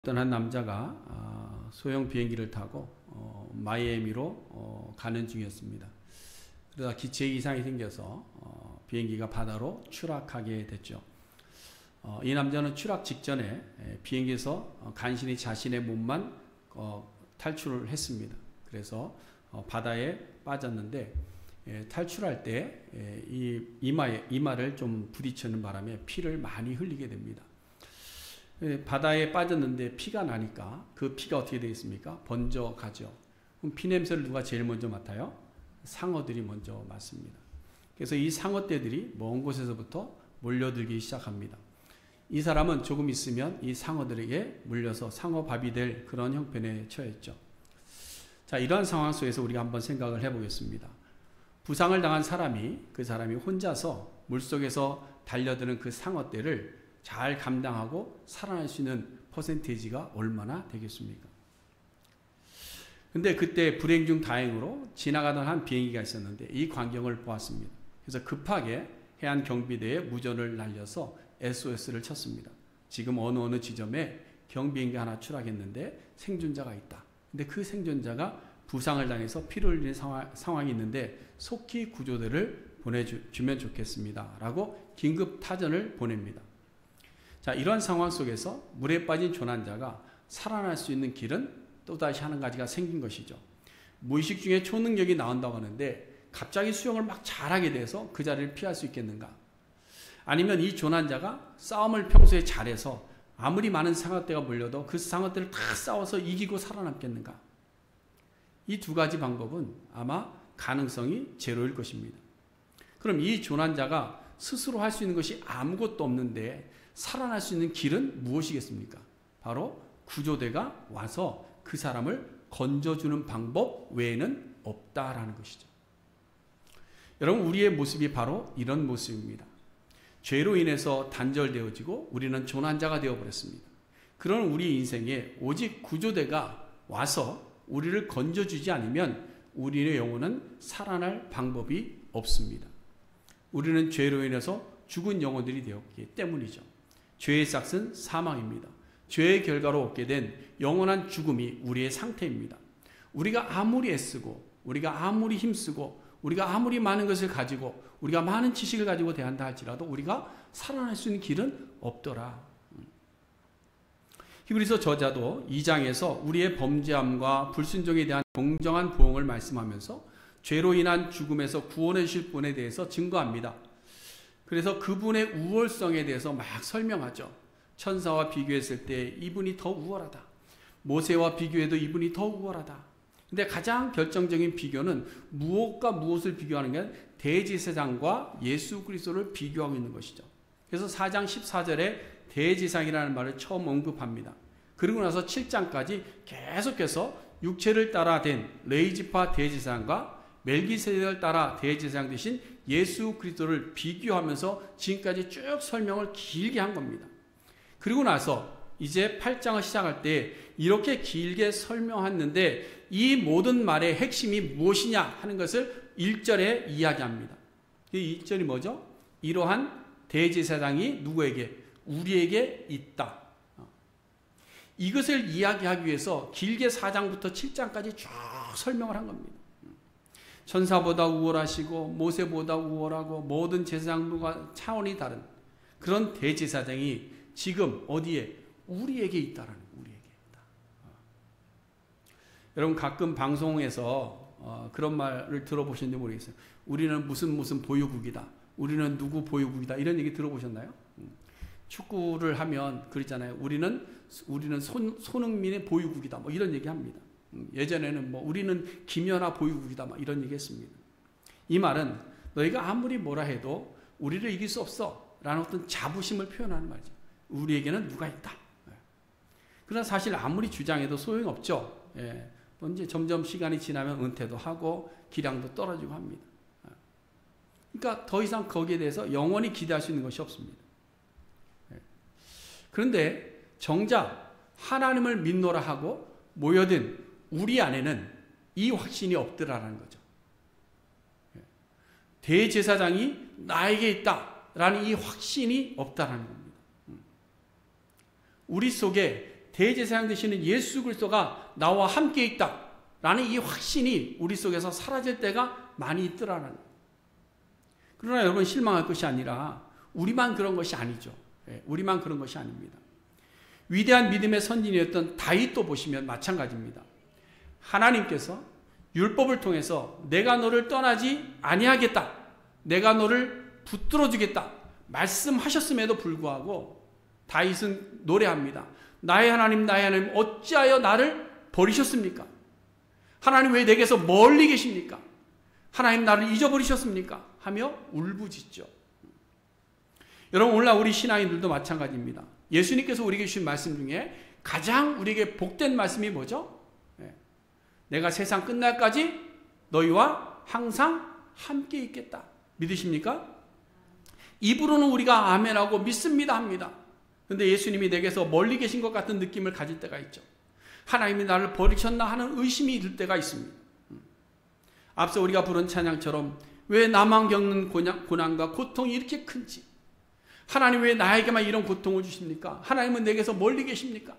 어떤 한 남자가 소형 비행기를 타고 마이애미로 가는 중이었습니다. 그러다 기체 이상이 생겨서 비행기가 바다로 추락하게 됐죠. 이 남자는 추락 직전에 비행기에서 간신히 자신의 몸만 탈출을 했습니다. 그래서 바다에 빠졌는데 탈출할 때 이마를 좀 부딪히는 바람에 피를 많이 흘리게 됩니다. 바다에 빠졌는데 피가 나니까 그 피가 어떻게 되겠습니까? 번져 가죠. 그럼 피 냄새를 누가 제일 먼저 맡아요? 상어들이 먼저 맡습니다. 그래서 이 상어떼들이 먼 곳에서부터 몰려들기 시작합니다. 이 사람은 조금 있으면 이 상어들에게 물려서 상어밥이 될 그런 형편에 처했죠. 자, 이러한 상황 속에서 우리가 한번 생각을 해보겠습니다. 부상을 당한 그 사람이 혼자서 물속에서 달려드는 그 상어떼를 잘 감당하고 살아날 수 있는 퍼센테이지가 얼마나 되겠습니까? 근데 그때 불행 중 다행으로 지나가던 한 비행기가 있었는데 이 광경을 보았습니다. 그래서 급하게 해안 경비대에 무전을 날려서 SOS를 쳤습니다. 지금 어느 지점에 경비행기 하나 추락했는데 생존자가 있다. 근데 그 생존자가 부상을 당해서 피를 흘리는 상황이 있는데 속히 구조대를 보내주면 좋겠습니다. 라고 긴급 타전을 보냅니다. 자, 이런 상황 속에서 물에 빠진 조난자가 살아날 수 있는 길은 또다시 한 가지가 생긴 것이죠. 무의식 중에 초능력이 나온다고 하는데 갑자기 수영을 막 잘하게 돼서 그 자리를 피할 수 있겠는가? 아니면 이 조난자가 싸움을 평소에 잘해서 아무리 많은 상어떼가 몰려도 그 상어떼를 다 싸워서 이기고 살아남겠는가? 이 두 가지 방법은 아마 가능성이 제로일 것입니다. 그럼 이 조난자가 스스로 할 수 있는 것이 아무것도 없는데 살아날 수 있는 길은 무엇이겠습니까? 바로 구조대가 와서 그 사람을 건져주는 방법 외에는 없다라는 것이죠. 여러분, 우리의 모습이 바로 이런 모습입니다. 죄로 인해서 단절되어지고 우리는 조난자가 되어버렸습니다. 그런 우리 인생에 오직 구조대가 와서 우리를 건져주지 않으면 우리의 영혼은 살아날 방법이 없습니다. 우리는 죄로 인해서 죽은 영혼들이 되었기 때문이죠. 죄의 싹은 사망입니다. 죄의 결과로 얻게 된 영원한 죽음이 우리의 상태입니다. 우리가 아무리 애쓰고 우리가 아무리 힘쓰고 우리가 아무리 많은 것을 가지고 우리가 많은 지식을 가지고 대한다 할지라도 우리가 살아날 수 있는 길은 없더라. 히브리서 저자도 2장에서 우리의 범죄함과 불순종에 대한 공정한 보응을 말씀하면서 죄로 인한 죽음에서 구원해 주실 분에 대해서 증거합니다. 그래서 그분의 우월성에 대해서 막 설명하죠. 천사와 비교했을 때 이분이 더 우월하다. 모세와 비교해도 이분이 더 우월하다. 근데 가장 결정적인 비교는 무엇과 무엇을 비교하는 게 대제사장과 예수 그리스도를 비교하고 있는 것이죠. 그래서 4장 14절에 대제사장이라는 말을 처음 언급합니다. 그리고 나서 7장까지 계속해서 육체를 따라 된 레위지파 대제사장과 멜기세덱을 따라 대제사장 되신 예수 그리스도를 비교하면서 지금까지 쭉 설명을 길게 한 겁니다. 그리고 나서 이제 8장을 시작할 때 이렇게 길게 설명했는데 이 모든 말의 핵심이 무엇이냐 하는 것을 1절에 이야기합니다. 이 1절이 뭐죠? 이러한 대제사장이 누구에게? 우리에게 있다. 이것을 이야기하기 위해서 길게 4장부터 7장까지 쭉 설명을 한 겁니다. 천사보다 우월하시고 모세보다 우월하고 모든 제사장과 차원이 다른 그런 대제사장이 지금 어디에? 우리에게 있다라는 거예요. 우리에게 있다. 여러분 가끔 방송에서 그런 말을 들어보셨는지 모르겠어요. 우리는 무슨 보유국이다. 우리는 누구 보유국이다. 이런 얘기 들어보셨나요? 축구를 하면 그러잖아요. 우리는 손흥민의 보유국이다. 뭐 이런 얘기 합니다. 예전에는 우리는 김연아 보유국이다. 막 이런 얘기 했습니다. 이 말은 너희가 아무리 뭐라 해도 우리를 이길 수 없어. 라는 어떤 자부심을 표현하는 말이죠. 우리에게는 누가 있다. 그러나 사실 아무리 주장해도 소용없죠. 이제 점점 시간이 지나면 은퇴도 하고 기량도 떨어지고 합니다. 그러니까 더 이상 거기에 대해서 영원히 기대할 수 있는 것이 없습니다. 그런데 정작 하나님을 믿노라 하고 모여든 우리 안에는 이 확신이 없더라라는 거죠. 대제사장이 나에게 있다라는 이 확신이 없다라는 겁니다. 우리 속에 대제사장 되시는 예수 그리스도가 나와 함께 있다라는 이 확신이 우리 속에서 사라질 때가 많이 있더라는 거예요. 그러나 여러분, 실망할 것이 아니라 우리만 그런 것이 아니죠. 우리만 그런 것이 아닙니다. 위대한 믿음의 선진이었던 다윗도 보시면 마찬가지입니다. 하나님께서 율법을 통해서 내가 너를 떠나지 아니하겠다, 내가 너를 붙들어 주겠다 말씀하셨음에도 불구하고 다윗은 노래합니다. 나의 하나님, 나의 하나님, 어찌하여 나를 버리셨습니까? 하나님, 왜 내게서 멀리 계십니까? 하나님, 나를 잊어버리셨습니까? 하며 울부짖죠. 여러분, 오늘날 우리 신앙인들도 마찬가지입니다. 예수님께서 우리에게 주신 말씀 중에 가장 우리에게 복된 말씀이 뭐죠? 내가 세상 끝날까지 너희와 항상 함께 있겠다. 믿으십니까? 입으로는 우리가 아멘하고 믿습니다 합니다. 그런데 예수님이 내게서 멀리 계신 것 같은 느낌을 가질 때가 있죠. 하나님이 나를 버리셨나 하는 의심이 들 때가 있습니다. 앞서 우리가 부른 찬양처럼 왜 나만 겪는 고난과 고통이 이렇게 큰지, 하나님 왜 나에게만 이런 고통을 주십니까? 하나님은 내게서 멀리 계십니까?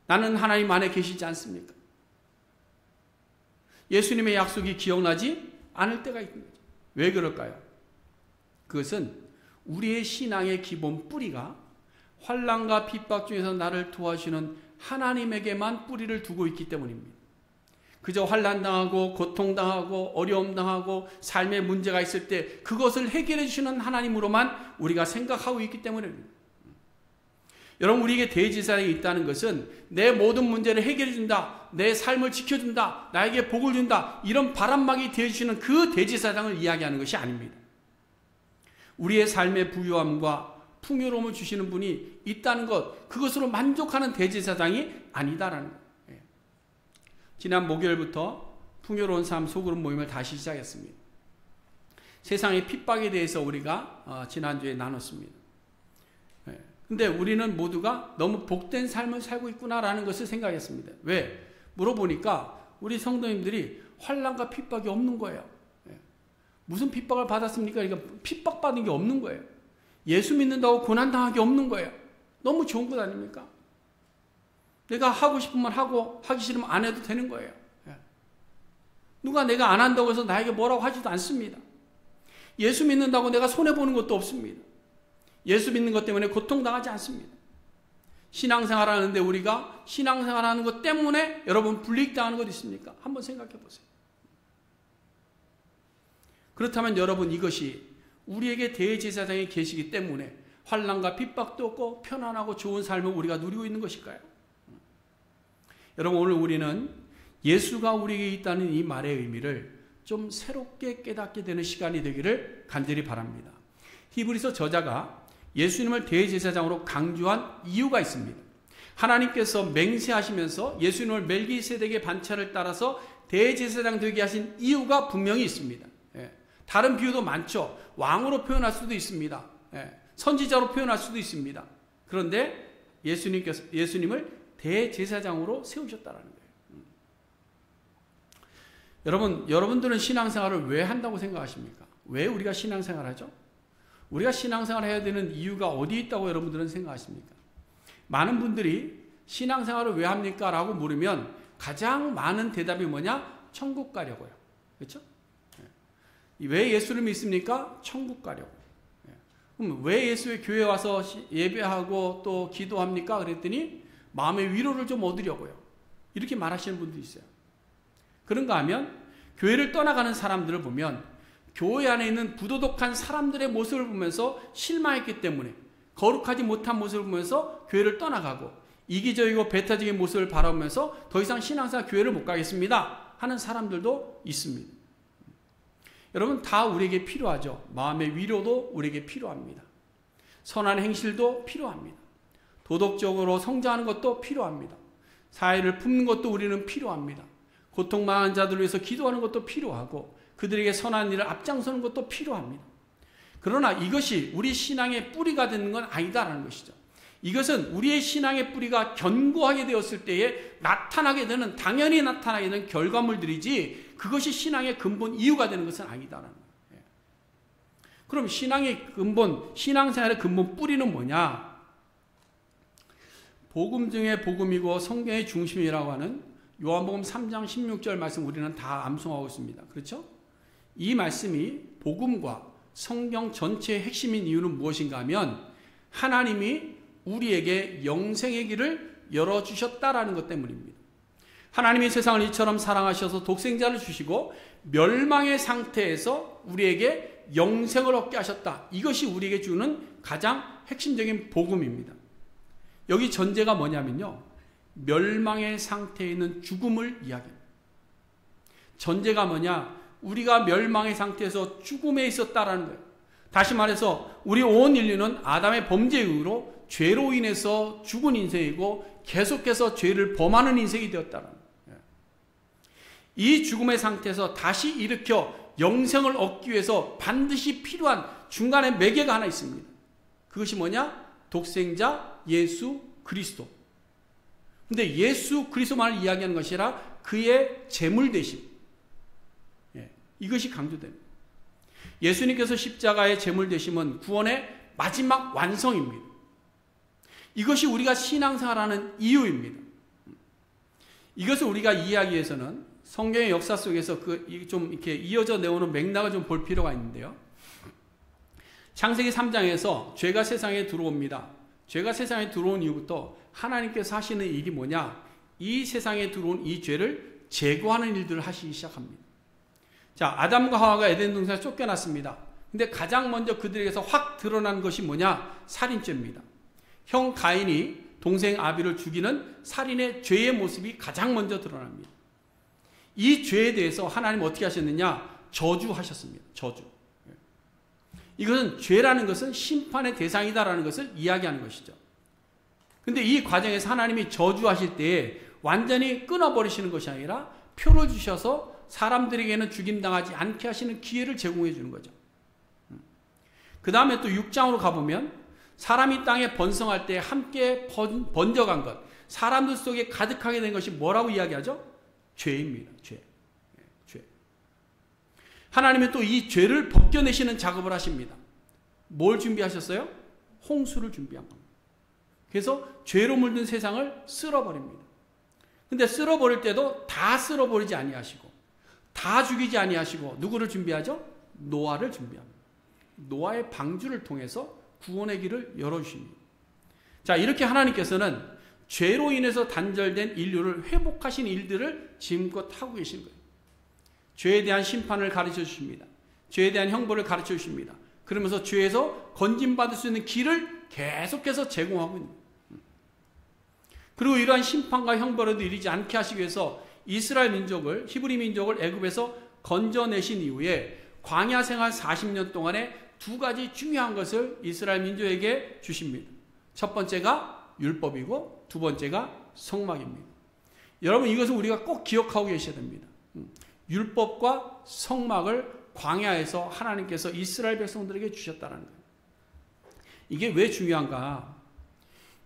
나는 하나님 안에 계시지 않습니까? 예수님의 약속이 기억나지 않을 때가 있는 거죠. 왜 그럴까요? 그것은 우리의 신앙의 기본 뿌리가 환난과 핍박 중에서 나를 도와주는 하나님에게만 뿌리를 두고 있기 때문입니다. 그저 환난당하고 고통당하고 어려움당하고 삶의 문제가 있을 때 그것을 해결해 주시는 하나님으로만 우리가 생각하고 있기 때문입니다. 여러분, 우리에게 대제사장이 있다는 것은 내 모든 문제를 해결해 준다, 내 삶을 지켜준다, 나에게 복을 준다, 이런 바람막이 되어주시는 그 대제사장을 이야기하는 것이 아닙니다. 우리의 삶의 부유함과 풍요로움을 주시는 분이 있다는 것, 그것으로 만족하는 대제사장이 아니다라는 것. 지난 목요일부터 풍요로운 삶 소그룹 모임을 다시 시작했습니다. 세상의 핍박에 대해서 우리가 지난주에 나눴습니다. 근데 우리는 모두가 너무 복된 삶을 살고 있구나라는 것을 생각했습니다. 왜? 물어보니까 우리 성도님들이 환난과 핍박이 없는 거예요. 무슨 핍박을 받았습니까? 그러니까 핍박받은 게 없는 거예요. 예수 믿는다고 고난당한 게 없는 거예요. 너무 좋은 것 아닙니까? 내가 하고 싶으면 하고 하기 싫으면 안 해도 되는 거예요. 누가 내가 안 한다고 해서 나에게 뭐라고 하지도 않습니다. 예수 믿는다고 내가 손해보는 것도 없습니다. 예수 믿는 것 때문에 고통당하지 않습니다. 신앙생활 하는데 우리가 신앙생활 하는 것 때문에 여러분 불이익당하는 것 있습니까? 한번 생각해 보세요. 그렇다면 여러분, 이것이 우리에게 대제사장이 계시기 때문에 환난과 핍박도 없고 편안하고 좋은 삶을 우리가 누리고 있는 것일까요? 여러분, 오늘 우리는 예수가 우리에게 있다는 이 말의 의미를 좀 새롭게 깨닫게 되는 시간이 되기를 간절히 바랍니다. 히브리서 저자가 예수님을 대제사장으로 강조한 이유가 있습니다. 하나님께서 맹세하시면서 예수님을 멜기세덱의 반차를 따라서 대제사장 되게 하신 이유가 분명히 있습니다. 다른 비유도 많죠. 왕으로 표현할 수도 있습니다. 선지자로 표현할 수도 있습니다. 그런데 예수님을 대제사장으로 세우셨다는 거예요. 여러분들은 신앙생활을 왜 한다고 생각하십니까? 왜 우리가 신앙생활을 하죠? 우리가 신앙생활을 해야 되는 이유가 어디에 있다고 여러분들은 생각하십니까? 많은 분들이 신앙생활을 왜 합니까? 라고 물으면 가장 많은 대답이 뭐냐? 천국 가려고요. 그렇죠? 왜 예수를 믿습니까? 천국 가려고. 그럼 왜 예수의 교회에 와서 예배하고 또 기도합니까? 그랬더니 마음의 위로를 좀 얻으려고요. 이렇게 말하시는 분도 있어요. 그런가 하면 교회를 떠나가는 사람들을 보면 교회 안에 있는 부도덕한 사람들의 모습을 보면서 실망했기 때문에 거룩하지 못한 모습을 보면서 교회를 떠나가고 이기적이고 배타적인 모습을 바라보면서 더 이상 신앙생활 교회를 못 가겠습니다 하는 사람들도 있습니다. 여러분, 다 우리에게 필요하죠. 마음의 위로도 우리에게 필요합니다. 선한 행실도 필요합니다. 도덕적으로 성장하는 것도 필요합니다. 사회를 품는 것도 우리는 필요합니다. 고통당한 자들을 위해서 기도하는 것도 필요하고 그들에게 선한 일을 앞장서는 것도 필요합니다. 그러나 이것이 우리 신앙의 뿌리가 되는 건 아니다라는 것이죠. 이것은 우리의 신앙의 뿌리가 견고하게 되었을 때에 나타나게 되는, 당연히 나타나게 되는 결과물들이지 그것이 신앙의 근본 이유가 되는 것은 아니다라는 거예요. 그럼 신앙의 근본, 신앙생활의 근본 뿌리는 뭐냐? 복음 중에 복음이고 성경의 중심이라고 하는 요한복음 3장 16절 말씀 우리는 다 암송하고 있습니다. 그렇죠? 이 말씀이 복음과 성경 전체의 핵심인 이유는 무엇인가 하면 하나님이 우리에게 영생의 길을 열어주셨다라는 것 때문입니다. 하나님이 세상을 이처럼 사랑하셔서 독생자를 주시고 멸망의 상태에서 우리에게 영생을 얻게 하셨다. 이것이 우리에게 주는 가장 핵심적인 복음입니다. 여기 전제가 뭐냐면요, 멸망의 상태에 있는 죽음을 이야기합니다. 전제가 뭐냐, 우리가 멸망의 상태에서 죽음에 있었다라는 거예요. 다시 말해서 우리 온 인류는 아담의 범죄에 의로 죄로 인해서 죽은 인생이고 계속해서 죄를 범하는 인생이 되었다는 거예요. 이 죽음의 상태에서 다시 일으켜 영생을 얻기 위해서 반드시 필요한 중간에 매개가 하나 있습니다. 그것이 뭐냐? 독생자 예수 그리스도. 근데 예수 그리스도만을 이야기하는 것이 아니라 그의 제물 되심, 이것이 강조됩니다. 예수님께서 십자가의 제물 되심은 구원의 마지막 완성입니다. 이것이 우리가 신앙생활하는 이유입니다. 이것을 우리가 이해하기 위해서는 성경의 역사 속에서 좀 이렇게 이어져 내오는 맥락을 좀 볼 필요가 있는데요. 창세기 3장에서 죄가 세상에 들어옵니다. 죄가 세상에 들어온 이후부터 하나님께서 하시는 일이 뭐냐? 이 세상에 들어온 이 죄를 제거하는 일들을 하시기 시작합니다. 자, 아담과 하와가 에덴 동산에 쫓겨났습니다. 근데 가장 먼저 그들에게서 확 드러난 것이 뭐냐? 살인죄입니다. 형 가인이 동생 아벨을 죽이는 살인의 죄의 모습이 가장 먼저 드러납니다. 이 죄에 대해서 하나님 어떻게 하셨느냐? 저주하셨습니다. 저주. 이것은 죄라는 것은 심판의 대상이다라는 것을 이야기하는 것이죠. 근데 이 과정에서 하나님이 저주하실 때에 완전히 끊어버리시는 것이 아니라 표를 주셔서 사람들에게는 죽임당하지 않게 하시는 기회를 제공해 주는 거죠. 그 다음에 또 6장으로 가보면 사람이 땅에 번성할 때 함께 번져간 것, 사람들 속에 가득하게 된 것이 뭐라고 이야기하죠? 죄입니다. 죄. 하나님은 또 이 죄를 벗겨내시는 작업을 하십니다. 뭘 준비하셨어요? 홍수를 준비한 겁니다. 그래서 죄로 물든 세상을 쓸어버립니다. 근데 쓸어버릴 때도 다 쓸어버리지 아니하시고 다 죽이지 아니하시고 누구를 준비하죠? 노아를 준비합니다. 노아의 방주를 통해서 구원의 길을 열어주십니다. 자, 이렇게 하나님께서는 죄로 인해서 단절된 인류를 회복하신 일들을 지금껏 하고 계신 거예요. 죄에 대한 심판을 가르쳐 주십니다. 죄에 대한 형벌을 가르쳐 주십니다. 그러면서 죄에서 건진받을 수 있는 길을 계속해서 제공하고 있는 거예요. 그리고 이러한 심판과 형벌에도 이르지 않게 하시기 위해서 이스라엘 민족을, 히브리 민족을 애굽에서 건져내신 이후에 광야 생활 40년 동안에 두 가지 중요한 것을 이스라엘 민족에게 주십니다. 첫 번째가 율법이고 두 번째가 성막입니다. 여러분, 이것을 우리가 꼭 기억하고 계셔야 됩니다. 율법과 성막을 광야에서 하나님께서 이스라엘 백성들에게 주셨다는 거예요. 이게 왜 중요한가?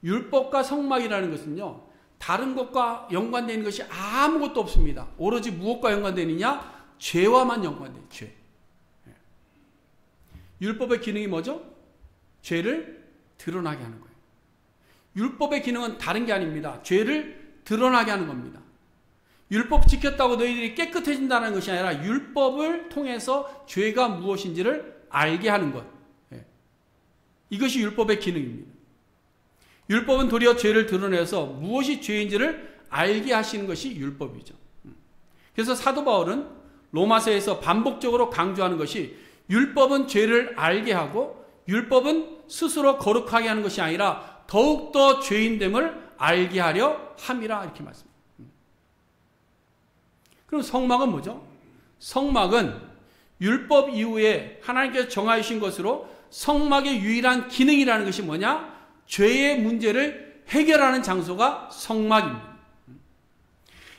율법과 성막이라는 것은요, 다른 것과 연관되는 것이 아무것도 없습니다. 오로지 무엇과 연관되느냐? 죄와만 연관돼요. 죄. 율법의 기능이 뭐죠? 죄를 드러나게 하는 거예요. 율법의 기능은 다른 게 아닙니다. 죄를 드러나게 하는 겁니다. 율법 지켰다고 너희들이 깨끗해진다는 것이 아니라 율법을 통해서 죄가 무엇인지를 알게 하는 것. 이것이 율법의 기능입니다. 율법은 도리어 죄를 드러내서 무엇이 죄인지를 알게 하시는 것이 율법이죠. 그래서 사도 바울은 로마서에서 반복적으로 강조하는 것이 율법은 죄를 알게 하고 율법은 스스로 거룩하게 하는 것이 아니라 더욱더 죄인됨을 알게 하려 함이라, 이렇게 말씀합니다. 그럼 성막은 뭐죠? 성막은 율법 이후에 하나님께서 정하신 것으로 성막의 유일한 기능이라는 것이 뭐냐? 죄의 문제를 해결하는 장소가 성막입니다.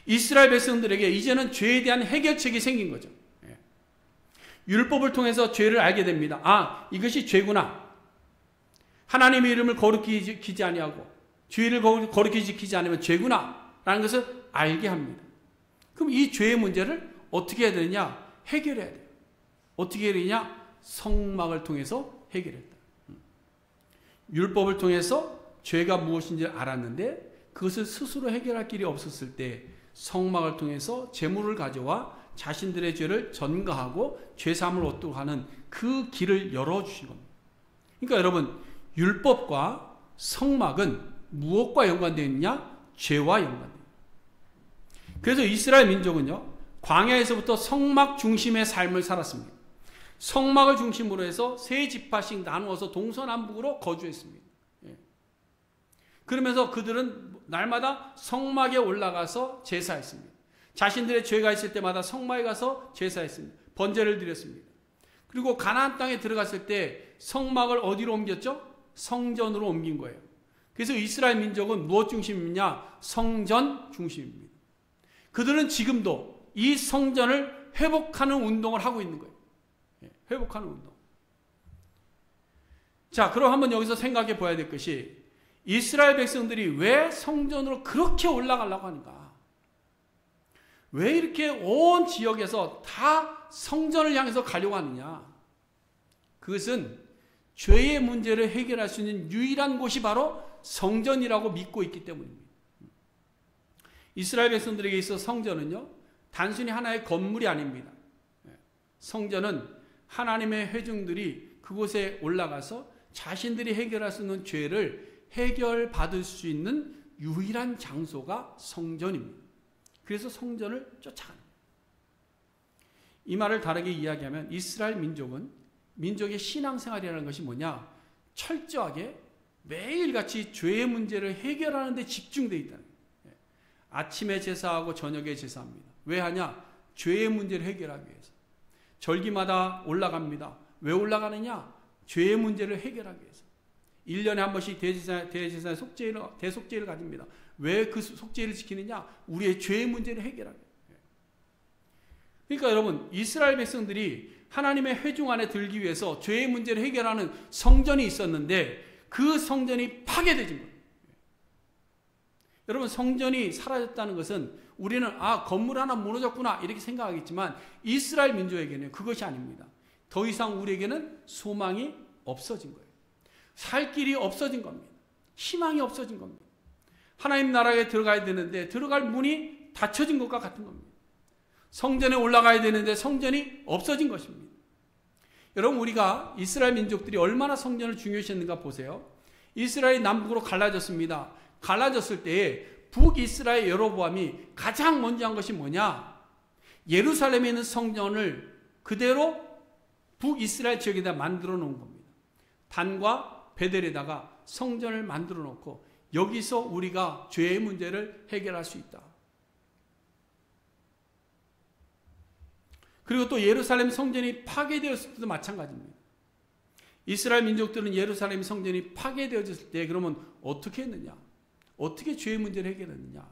이스라엘 백성들에게 이제는 죄에 대한 해결책이 생긴 거죠. 율법을 통해서 죄를 알게 됩니다. 아, 이것이 죄구나. 하나님의 이름을 거룩히 지키지 아니하고 죄를 거룩히 지키지 않으면 죄구나 라는 것을 알게 합니다. 그럼 이 죄의 문제를 어떻게 해야 되느냐? 해결해야 돼요. 어떻게 해야 되느냐? 성막을 통해서 해결했다. 율법을 통해서 죄가 무엇인지 알았는데 그것을 스스로 해결할 길이 없었을 때 성막을 통해서 제물을 가져와 자신들의 죄를 전가하고 죄사함을 얻도록 하는 그 길을 열어주신 겁니다. 그러니까 여러분, 율법과 성막은 무엇과 연관되어 있느냐? 죄와 연관되어 있습니다. 그래서 이스라엘 민족은요, 광야에서부터 성막 중심의 삶을 살았습니다. 성막을 중심으로 해서 세 지파씩 나누어서 동서남북으로 거주했습니다. 그러면서 그들은 날마다 성막에 올라가서 제사했습니다. 자신들의 죄가 있을 때마다 성막에 가서 제사했습니다. 번제를 드렸습니다. 그리고 가나안 땅에 들어갔을 때 성막을 어디로 옮겼죠? 성전으로 옮긴 거예요. 그래서 이스라엘 민족은 무엇 중심이냐? 성전 중심입니다. 그들은 지금도 이 성전을 회복하는 운동을 하고 있는 거예요. 회복하는 운동. 자, 그럼 한번 여기서 생각해 봐야 될 것이, 이스라엘 백성들이 왜 성전으로 그렇게 올라가려고 하는가? 왜 이렇게 온 지역에서 다 성전을 향해서 가려고 하느냐? 그것은 죄의 문제를 해결할 수 있는 유일한 곳이 바로 성전이라고 믿고 있기 때문입니다. 이스라엘 백성들에게 있어 성전은요, 단순히 하나의 건물이 아닙니다. 성전은 하나님의 회중들이 그곳에 올라가서 자신들이 해결할 수 있는 죄를 해결받을 수 있는 유일한 장소가 성전입니다. 그래서 성전을 쫓아가는 거예요. 이 말을 다르게 이야기하면 이스라엘 민족은 민족의 신앙생활이라는 것이 뭐냐? 철저하게 매일같이 죄의 문제를 해결하는 데 집중되어 있다는 거예요. 아침에 제사하고 저녁에 제사합니다. 왜 하냐? 죄의 문제를 해결하기 위해서. 절기마다 올라갑니다. 왜 올라가느냐? 죄의 문제를 해결하기 위해서. 1년에 한 번씩 대제사의 대속죄를 가집니다. 왜 그 속죄를 지키느냐? 우리의 죄의 문제를 해결하기 위해서. 그러니까 여러분, 이스라엘 백성들이 하나님의 회중 안에 들기 위해서 죄의 문제를 해결하는 성전이 있었는데 그 성전이 파괴되진 거예요. 여러분, 성전이 사라졌다는 것은 우리는 건물 하나 무너졌구나 이렇게 생각하겠지만 이스라엘 민족에게는 그것이 아닙니다. 더 이상 우리에게는 소망이 없어진 거예요. 살 길이 없어진 겁니다. 희망이 없어진 겁니다. 하나님 나라에 들어가야 되는데 들어갈 문이 닫혀진 것과 같은 겁니다. 성전에 올라가야 되는데 성전이 없어진 것입니다. 여러분, 우리가 이스라엘 민족들이 얼마나 성전을 중요시했는가 보세요. 이스라엘이 남북으로 갈라졌습니다. 갈라졌을 때에 북이스라엘 여로보암이 가장 먼저 한 것이 뭐냐? 예루살렘에 있는 성전을 그대로 북이스라엘 지역에다 만들어 놓은 겁니다. 단과 베델에다가 성전을 만들어 놓고 여기서 우리가 죄의 문제를 해결할 수 있다. 그리고 또 예루살렘 성전이 파괴되었을 때도 마찬가지입니다. 이스라엘 민족들은 예루살렘 성전이 파괴되어졌을 때 그러면 어떻게 했느냐? 어떻게 죄의 문제를 해결했느냐?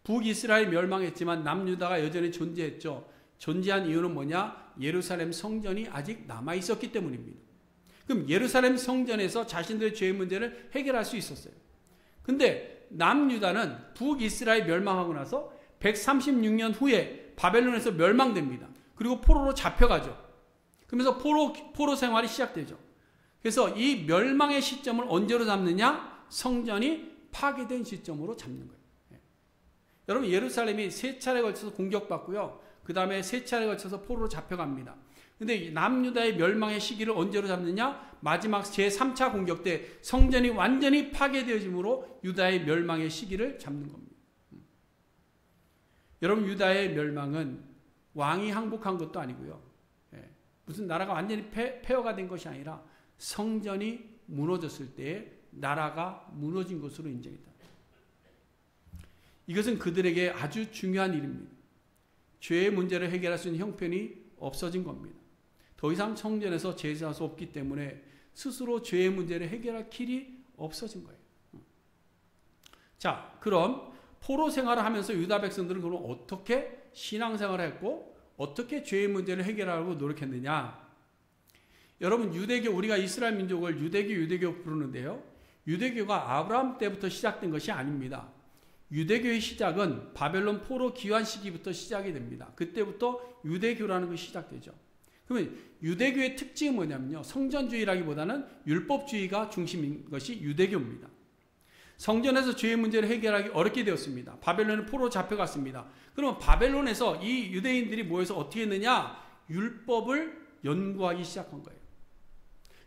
북이스라엘 멸망했지만 남유다가 여전히 존재했죠. 존재한 이유는 뭐냐? 예루살렘 성전이 아직 남아있었기 때문입니다. 그럼 예루살렘 성전에서 자신들의 죄의 문제를 해결할 수 있었어요. 근데 남유다는 북이스라엘 멸망하고 나서 136년 후에 바벨론에서 멸망됩니다. 그리고 포로로 잡혀가죠. 그러면서 포로 생활이 시작되죠. 그래서 이 멸망의 시점을 언제로 잡느냐? 성전이 파괴된 시점으로 잡는 거예요. 여러분, 예루살렘이 세 차례에 걸쳐서 공격받고요. 그 다음에 세 차례에 걸쳐서 포로로 잡혀갑니다. 근데 남유다의 멸망의 시기를 언제로 잡느냐? 마지막 제3차 공격 때 성전이 완전히 파괴되어짐으로 유다의 멸망의 시기를 잡는 겁니다. 여러분, 유다의 멸망은 왕이 항복한 것도 아니고요. 무슨 나라가 완전히 폐허가 된 것이 아니라 성전이 무너졌을 때에 나라가 무너진 것으로 인정했다. 이것은 그들에게 아주 중요한 일입니다. 죄의 문제를 해결할 수 있는 형편이 없어진 겁니다. 더 이상 성전에서 제사할 수 없기 때문에 스스로 죄의 문제를 해결할 길이 없어진 거예요. 자, 그럼 포로 생활을 하면서 유다 백성들은 그럼 어떻게 신앙생활을 했고 어떻게 죄의 문제를 해결하려고 노력했느냐? 여러분, 유대교, 우리가 이스라엘 민족을 유대교 부르는데요. 유대교가 아브라함 때부터 시작된 것이 아닙니다. 유대교의 시작은 바벨론 포로 귀환 시기부터 시작이 됩니다. 그때부터 유대교라는 것이 시작되죠. 그러면 유대교의 특징이 뭐냐면요. 성전주의라기보다는 율법주의가 중심인 것이 유대교입니다. 성전에서 죄의 문제를 해결하기 어렵게 되었습니다. 바벨론에 포로 잡혀갔습니다. 그러면 바벨론에서 이 유대인들이 모여서 어떻게 했느냐? 율법을 연구하기 시작한 거예요.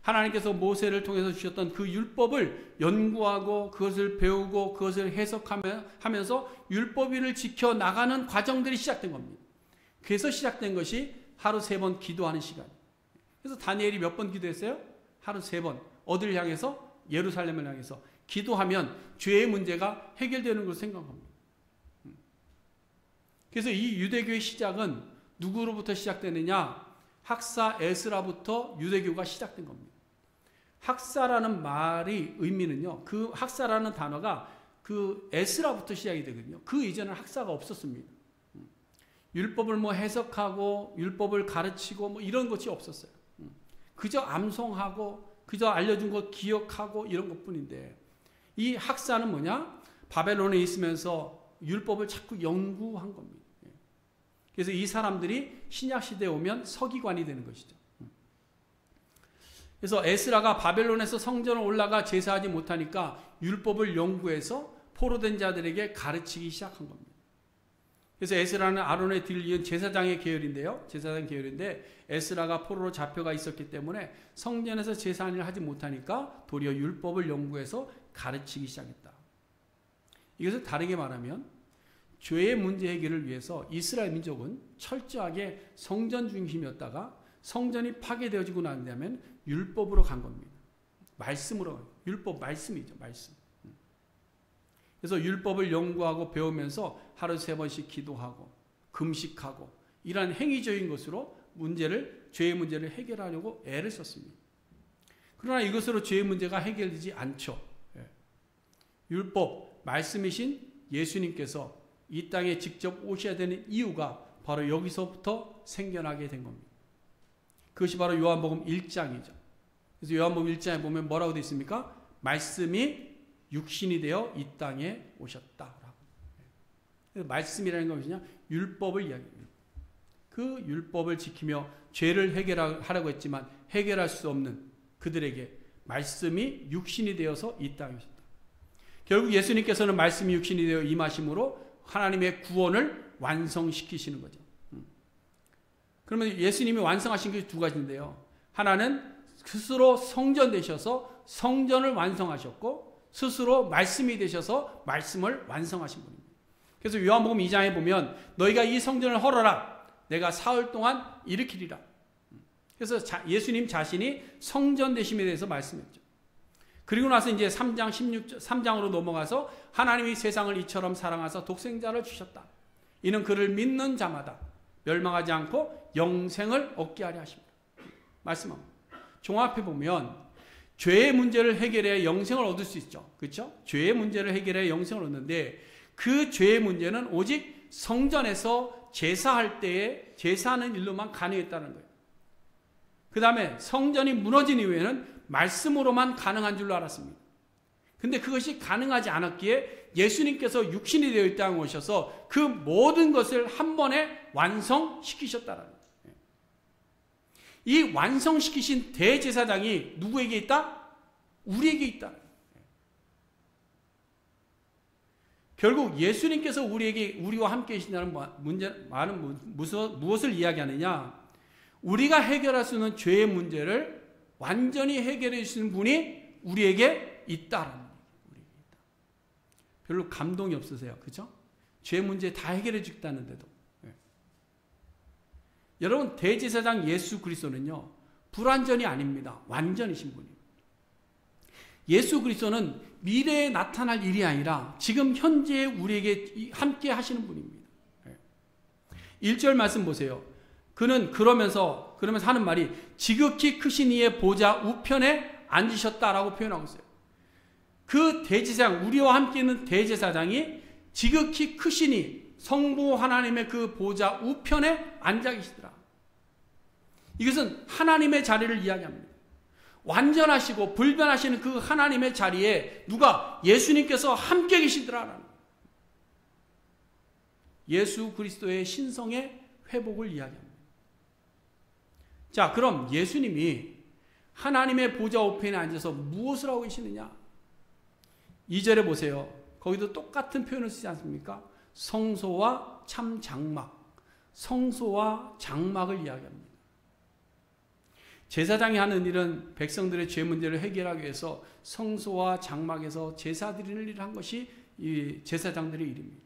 하나님께서 모세를 통해서 주셨던 그 율법을 연구하고 그것을 배우고 그것을 해석하면서 율법을 지켜나가는 과정들이 시작된 겁니다. 그래서 시작된 것이 하루 3번 기도하는 시간. 그래서 다니엘이 몇 번 기도했어요? 하루 3번. 어디를 향해서? 예루살렘을 향해서. 기도하면 죄의 문제가 해결되는 걸 생각합니다. 그래서 이 유대교의 시작은 누구로부터 시작되느냐? 학사 에스라부터 유대교가 시작된 겁니다. 학사라는 말의 의미는요, 그 학사라는 단어가 그 에스라부터 시작이 되거든요. 그 이전에는 학사가 없었습니다. 율법을 뭐 해석하고 율법을 가르치고 뭐 이런 것이 없었어요. 그저 암송하고 그저 알려준 것 기억하고 이런 것뿐인데, 이 학사는 뭐냐? 바벨론에 있으면서 율법을 자꾸 연구한 겁니다. 그래서 이 사람들이 신약시대에 오면 서기관이 되는 것이죠. 그래서 에스라가 바벨론에서 성전을 올라가 제사하지 못하니까 율법을 연구해서 포로된 자들에게 가르치기 시작한 겁니다. 그래서 에스라는 아론의 뒤를 이은 제사장의 계열인데요. 제사장 계열인데 에스라가 포로로 잡혀가 있었기 때문에 성전에서 제사한 일을 하지 못하니까 도리어 율법을 연구해서 가르치기 시작했다. 이것을 다르게 말하면 죄의 문제 해결을 위해서 이스라엘 민족은 철저하게 성전 중심이었다가 성전이 파괴되어지고 난 다음에 율법으로 간 겁니다. 말씀으로. 율법 말씀이죠. 말씀. 그래서 율법을 연구하고 배우면서 하루 3번씩 기도하고 금식하고 이러한 행위적인 것으로 죄의 문제를 해결하려고 애를 썼습니다. 그러나 이것으로 죄의 문제가 해결되지 않죠. 율법, 말씀이신 예수님께서 이 땅에 직접 오셔야 되는 이유가 바로 여기서부터 생겨나게 된 겁니다. 그것이 바로 요한복음 1장이죠. 그래서 요한복음 1장에 보면 뭐라고 되어 있습니까? 말씀이 육신이 되어 이 땅에 오셨다라고. 그래서 말씀이라는 건 무엇이냐? 율법을 이야기해요. 그 율법을 지키며 죄를 해결하려고 했지만 해결할 수 없는 그들에게 말씀이 육신이 되어서 이 땅에 오셨다. 결국 예수님께서는 말씀이 육신이 되어 임하심으로 하나님의 구원을 완성시키시는 거죠. 그러면 예수님이 완성하신 게 2가지인데요. 하나는 스스로 성전 되셔서 성전을 완성하셨고 스스로 말씀이 되셔서 말씀을 완성하신 분입니다. 그래서 요한복음 2장에 보면 너희가 이 성전을 헐어라. 내가 사흘 동안 일으키리라. 그래서 예수님 자신이 성전 되심에 대해서 말씀했죠. 그리고 나서 이제 3장으로 넘어가서 하나님이 세상을 이처럼 사랑하사 독생자를 주셨다. 이는 그를 믿는 자마다 멸망하지 않고 영생을 얻게 하려 하십니다. 말씀합니다. 종합해 보면 죄의 문제를 해결해야 영생을 얻을 수 있죠. 그렇죠? 죄의 문제를 해결해야 영생을 얻는데 그 죄의 문제는 오직 성전에서 제사할 때에 제사하는 일로만 가능했다는 거예요. 그 다음에 성전이 무너진 이후에는 말씀으로만 가능한 줄로 알았습니다. 근데 그것이 가능하지 않았기에 예수님께서 육신이 되어 이 땅에 오셔서 그 모든 것을 한 번에 완성시키셨다는 거예요. 이 완성시키신 대제사장이 누구에게 있다? 우리에게 있다. 결국 예수님께서 우리와 함께 계신다는 말은 무엇을 이야기하느냐? 우리가 해결할 수 있는 죄의 문제를 완전히 해결해 주시는 분이 우리에게 있다라는 거예요. 별로 감동이 없으세요. 그렇죠? 죄 문제 다 해결해 주겠다는데도. 네. 여러분 대제사장 예수 그리스도는요. 불완전이 아닙니다. 완전이신 분이에요. 예수 그리스도는 미래에 나타날 일이 아니라 지금 현재 우리에게 함께 하시는 분입니다. 네. 1절 말씀 보세요. 그는 그러면서 하는 말이 지극히 크신 이의 보좌 우편에 앉으셨다라고 표현하고 있어요. 그 대제사장, 우리와 함께 있는 대제사장이 지극히 크시니 성부 하나님의 그 보좌 우편에 앉아 계시더라. 이것은 하나님의 자리를 이야기합니다. 완전하시고 불변하시는 그 하나님의 자리에 누가? 예수님께서 함께 계시더라라는 예수 그리스도의 신성의 회복을 이야기합니다. 자, 그럼 예수님이 하나님의 보좌 우편에 앉아서 무엇을 하고 계시느냐? 2절에 보세요. 거기도 똑같은 표현을 쓰지 않습니까? 성소와 참 장막, 성소와 장막을 이야기합니다. 제사장이 하는 일은 백성들의 죄 문제를 해결하기 위해서 성소와 장막에서 제사 드리는 일을 한 것이 이 제사장들의 일입니다.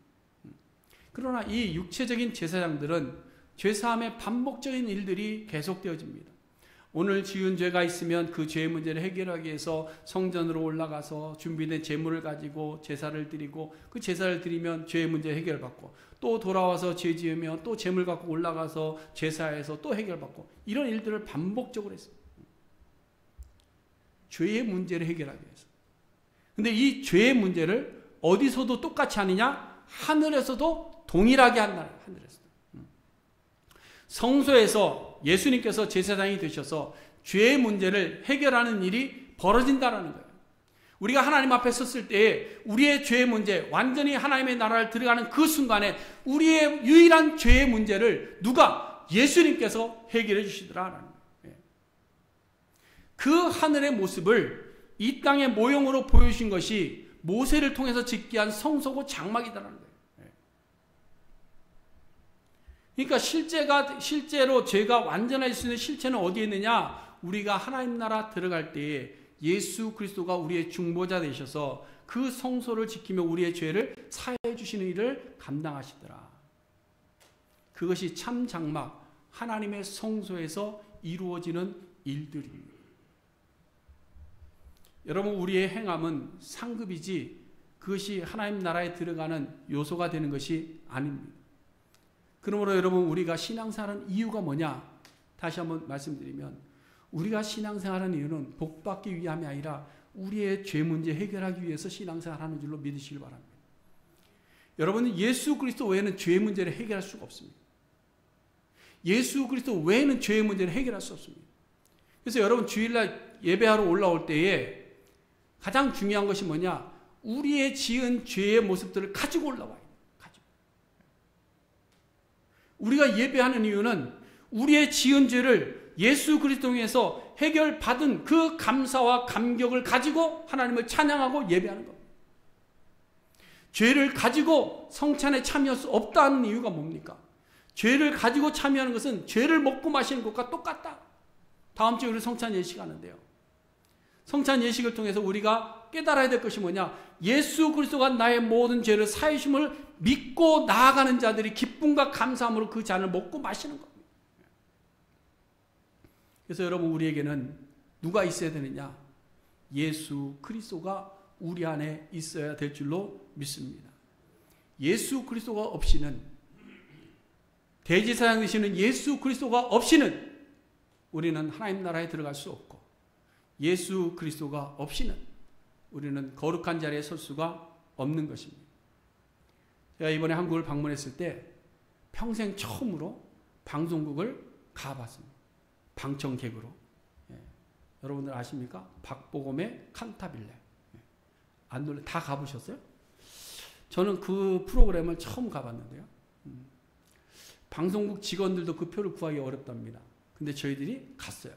그러나 이 육체적인 제사장들은 죄사함의 반복적인 일들이 계속되어집니다. 오늘 지은 죄가 있으면 그 죄의 문제를 해결하기 위해서 성전으로 올라가서 준비된 제물을 가지고 제사를 드리고 그 제사를 드리면 죄의 문제 해결받고 또 돌아와서 죄 지으면 또 제물 갖고 올라가서 제사해서 또 해결받고 이런 일들을 반복적으로 했습니다. 죄의 문제를 해결하기 위해서. 근데 이 죄의 문제를 어디서도 똑같이 하느냐? 하늘에서도 동일하게 한다. 하늘에서도. 성소에서 예수님께서 제사장이 되셔서 죄의 문제를 해결하는 일이 벌어진다는 거예요. 우리가 하나님 앞에 섰을 때에 우리의 죄의 문제, 완전히 하나님의 나라를 들어가는 그 순간에 우리의 유일한 죄의 문제를 누가? 예수님께서 해결해 주시더라라는 거예요. 그 하늘의 모습을 이 땅의 모형으로 보여주신 것이 모세를 통해서 짓게 한 성소고 장막이다라는 거예요. 그러니까 실제로 죄가 완전할 수 있는 실체는 어디에 있느냐? 우리가 하나님 나라 들어갈 때에 예수 그리스도가 우리의 중보자 되셔서 그 성소를 지키며 우리의 죄를 사해 주시는 일을 감당하시더라. 그것이 참 장막, 하나님의 성소에서 이루어지는 일들입니다. 여러분, 우리의 행함은 상급이지 그것이 하나님 나라에 들어가는 요소가 되는 것이 아닙니다. 그러므로 여러분, 우리가 신앙생활하는 이유가 뭐냐? 다시 한번 말씀드리면 우리가 신앙생활하는 이유는 복받기 위함이 아니라 우리의 죄 문제 해결하기 위해서 신앙생활하는 줄로 믿으시길 바랍니다. 여러분은 예수 그리스도 외에는 죄의 문제를 해결할 수가 없습니다. 예수 그리스도 외에는 죄의 문제를 해결할 수 없습니다. 그래서 여러분 주일날 예배하러 올라올 때에 가장 중요한 것이 뭐냐? 우리의 지은 죄의 모습들을 가지고 올라와요. 우리가 예배하는 이유는 우리의 지은 죄를 예수 그리스도 통해서 해결받은 그 감사와 감격을 가지고 하나님을 찬양하고 예배하는 겁니다. 죄를 가지고 성찬에 참여할 수 없다는 이유가 뭡니까? 죄를 가지고 참여하는 것은 죄를 먹고 마시는 것과 똑같다. 다음 주에 우리 성찬 예식하는데요. 성찬 예식을 통해서 우리가 깨달아야 될 것이 뭐냐? 예수 그리스도가 나의 모든 죄를 사해 주심을 믿고 나아가는 자들이 기쁨과 감사함으로 그 잔을 먹고 마시는 겁니다. 그래서 여러분, 우리에게는 누가 있어야 되느냐? 예수 그리스도가 우리 안에 있어야 될 줄로 믿습니다. 예수 그리스도가 없이는, 대제사장 되시는 예수 그리스도가 없이는 우리는 하나님 나라에 들어갈 수 없고, 예수 그리스도가 없이는 우리는 거룩한 자리에 설 수가 없는 것입니다. 제가 이번에 한국을 방문했을 때 평생 처음으로 방송국을 가봤습니다. 방청객으로. 여러분들 아십니까? 박보검의 칸타빌레. 안 놀래? 다 가보셨어요? 저는 그 프로그램을 처음 가봤는데요. 방송국 직원들도 그 표를 구하기 어렵답니다. 근데 저희들이 갔어요.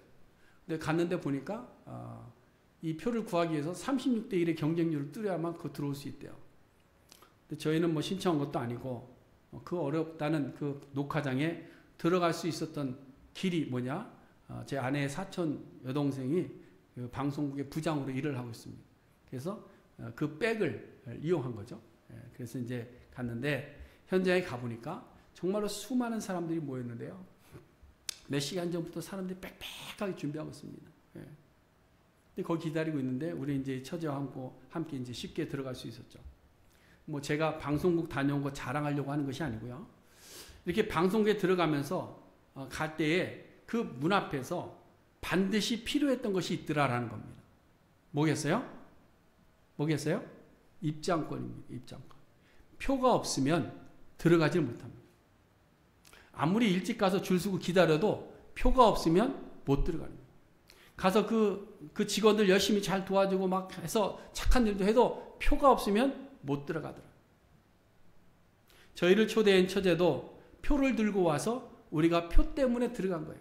근데 갔는데 보니까 이 표를 구하기 위해서 36대 1의 경쟁률을 뚫어야만 그 들어올 수 있대요. 근데 저희는 뭐 신청한 것도 아니고 그 어렵다는 그 녹화장에 들어갈 수 있었던 길이 뭐냐? 제 아내의 사촌 여동생이 그 방송국의 부장으로 일을 하고 있습니다. 그래서 그 백을 이용한 거죠. 그래서 이제 갔는데 현장에 가보니까 정말로 수많은 사람들이 모였는데요. 몇 시간 전부터 사람들이 빽빽하게 준비하고 있습니다. 근데 거기 기다리고 있는데 우리 이제 처제와 함께 이제 쉽게 들어갈 수 있었죠. 뭐 제가 방송국 다녀온 거 자랑하려고 하는 것이 아니고요. 이렇게 방송국에 들어가면서 갈 때에 그 문 앞에서 반드시 필요했던 것이 있더라라는 겁니다. 뭐겠어요? 뭐겠어요? 입장권입니다. 입장권. 표가 없으면 들어가질 못합니다. 아무리 일찍 가서 줄 서고 기다려도 표가 없으면 못 들어갑니다. 가서 그 직원들 열심히 잘 도와주고 막 해서 착한 일도 해도 표가 없으면 못 들어가더라. 저희를 초대한 처제도 표를 들고 와서 우리가 표 때문에 들어간 거예요.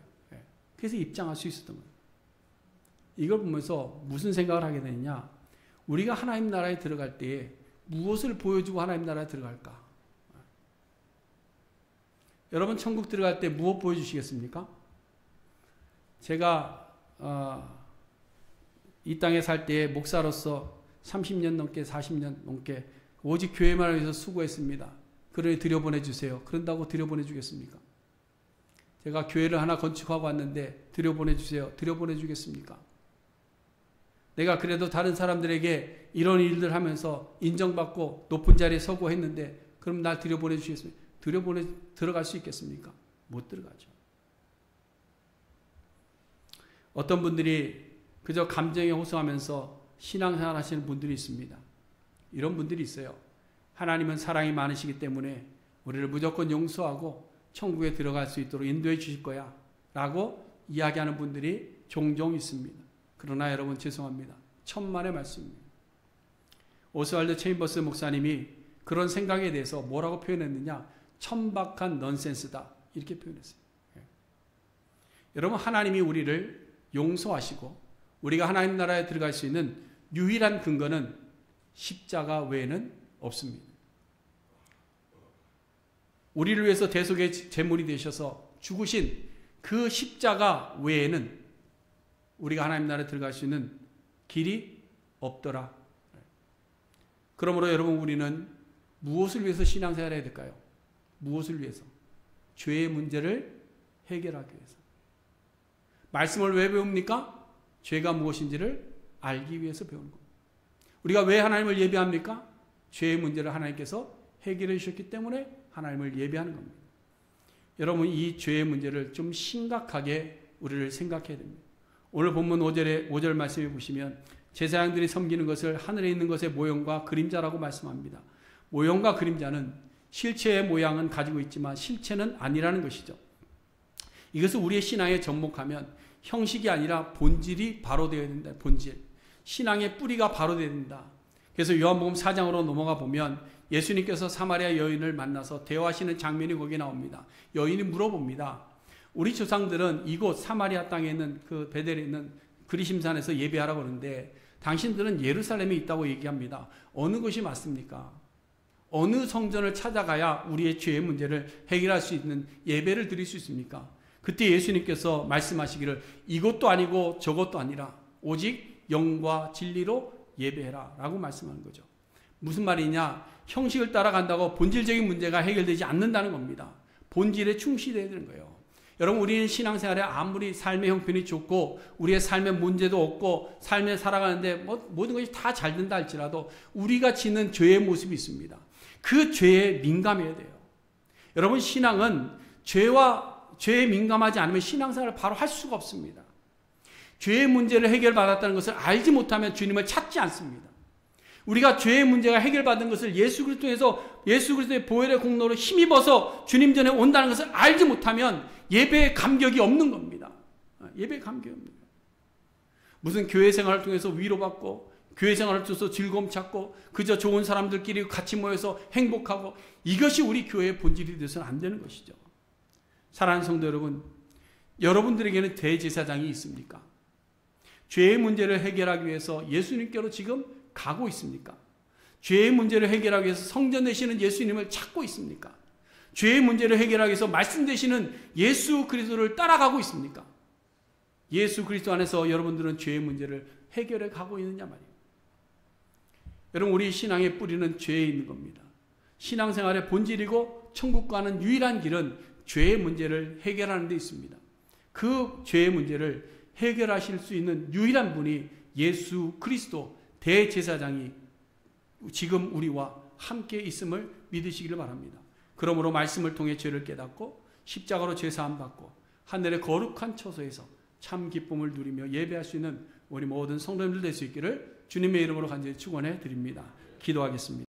그래서 입장할 수 있었던 거예요. 이걸 보면서 무슨 생각을 하게 되느냐? 우리가 하나님 나라에 들어갈 때에 무엇을 보여주고 하나님 나라에 들어갈까? 여러분 천국 들어갈 때 무엇 보여주시겠습니까? 제가 이 땅에 살 때에 목사로서 30년 넘게 40년 넘게 오직 교회만 위해서 수고했습니다. 그러니 들여보내주세요. 그런다고 들여보내주겠습니까? 제가 교회를 하나 건축하고 왔는데 들여보내주세요. 들여보내주겠습니까? 내가 그래도 다른 사람들에게 이런 일들 하면서 인정받고 높은 자리에 서고 했는데 그럼 날 들여보내주시겠습니까? 들어갈 수 있겠습니까? 못 들어가죠. 어떤 분들이 그저 감정에 호소하면서 신앙생활 하시는 분들이 있습니다. 이런 분들이 있어요. 하나님은 사랑이 많으시기 때문에 우리를 무조건 용서하고 천국에 들어갈 수 있도록 인도해 주실 거야 라고 이야기하는 분들이 종종 있습니다. 그러나 여러분 죄송합니다. 천만의 말씀입니다. 오스왈드 체인버스 목사님이 그런 생각에 대해서 뭐라고 표현했느냐? 천박한 넌센스다 이렇게 표현했어요. 여러분 하나님이 우리를 용서하시고 우리가 하나님 나라에 들어갈 수 있는 유일한 근거는 십자가 외에는 없습니다. 우리를 위해서 대속의 제물이 되셔서 죽으신 그 십자가 외에는 우리가 하나님 나라에 들어갈 수 있는 길이 없더라. 그러므로 여러분 우리는 무엇을 위해서 신앙생활을 해야 될까요? 무엇을 위해서? 죄의 문제를 해결하기 위해서. 말씀을 왜 배웁니까? 죄가 무엇인지를 알기 위해서 배우는 겁니다. 우리가 왜 하나님을 예배합니까? 죄의 문제를 하나님께서 해결해 주셨기 때문에 하나님을 예배하는 겁니다. 여러분 이 죄의 문제를 좀 심각하게 우리를 생각해야 됩니다. 오늘 본문 5절 말씀해 보시면 제사장들이 섬기는 것을 하늘에 있는 것의 모형과 그림자라고 말씀합니다. 모형과 그림자는 실체의 모양은 가지고 있지만 실체는 아니라는 것이죠. 이것을 우리의 신앙에 접목하면 형식이 아니라 본질이 바로 되어야 된다. 본질. 신앙의 뿌리가 바로 되어야 된다. 그래서 요한복음 4장으로 넘어가 보면 예수님께서 사마리아 여인을 만나서 대화하시는 장면이 거기에 나옵니다. 여인이 물어봅니다. 우리 조상들은 이곳 사마리아 땅에 있는 그 베델에 있는 그리심산에서 예배하라고 하는데 당신들은 예루살렘에 있다고 얘기합니다. 어느 것이 맞습니까? 어느 성전을 찾아가야 우리의 죄의 문제를 해결할 수 있는 예배를 드릴 수 있습니까? 그때 예수님께서 말씀하시기를 이것도 아니고 저것도 아니라 오직 영과 진리로 예배해라 라고 말씀하는 거죠. 무슨 말이냐? 형식을 따라간다고 본질적인 문제가 해결되지 않는다는 겁니다. 본질에 충실해야 되는 거예요. 여러분 우리는 신앙생활에 아무리 삶의 형편이 좋고 우리의 삶의 문제도 없고 삶에 살아가는데 모든 것이 다 잘 된다 할지라도 우리가 짓는 죄의 모습이 있습니다. 그 죄에 민감해야 돼요. 여러분 신앙은 죄에 민감하지 않으면 신앙생활을 바로 할 수가 없습니다. 죄의 문제를 해결받았다는 것을 알지 못하면 주님을 찾지 않습니다. 우리가 죄의 문제가 해결받은 것을 예수 그리스도에서 예수 그리스도의 보혈의 공로로 힘입어서 주님 전에 온다는 것을 알지 못하면 예배의 감격이 없는 겁니다. 예배의 감격이 없는 거예요. 무슨 교회 생활을 통해서 위로받고 교회 생활을 통해서 즐거움 찾고 그저 좋은 사람들끼리 같이 모여서 행복하고 이것이 우리 교회의 본질이 되어서는 안 되는 것이죠. 사랑하는 성도 여러분, 여러분들에게는 대제사장이 있습니까? 죄의 문제를 해결하기 위해서 예수님께로 지금 가고 있습니까? 죄의 문제를 해결하기 위해서 성전 되시는 예수님을 찾고 있습니까? 죄의 문제를 해결하기 위해서 말씀 되시는 예수 그리스도를 따라가고 있습니까? 예수 그리스도 안에서 여러분들은 죄의 문제를 해결해 가고 있느냐 말이에요. 여러분 우리 신앙의 뿌리는 죄에 있는 겁니다. 신앙생활의 본질이고 천국 가는 유일한 길은 죄의 문제를 해결하는 데 있습니다. 그 죄의 문제를 해결하실 수 있는 유일한 분이 예수 그리스도 대제사장이 지금 우리와 함께 있음을 믿으시기를 바랍니다. 그러므로 말씀을 통해 죄를 깨닫고 십자가로 죄사함 받고 하늘의 거룩한 처소에서 참 기쁨을 누리며 예배할 수 있는 우리 모든 성도님들 될 수 있기를 주님의 이름으로 간절히 축원해 드립니다. 기도하겠습니다.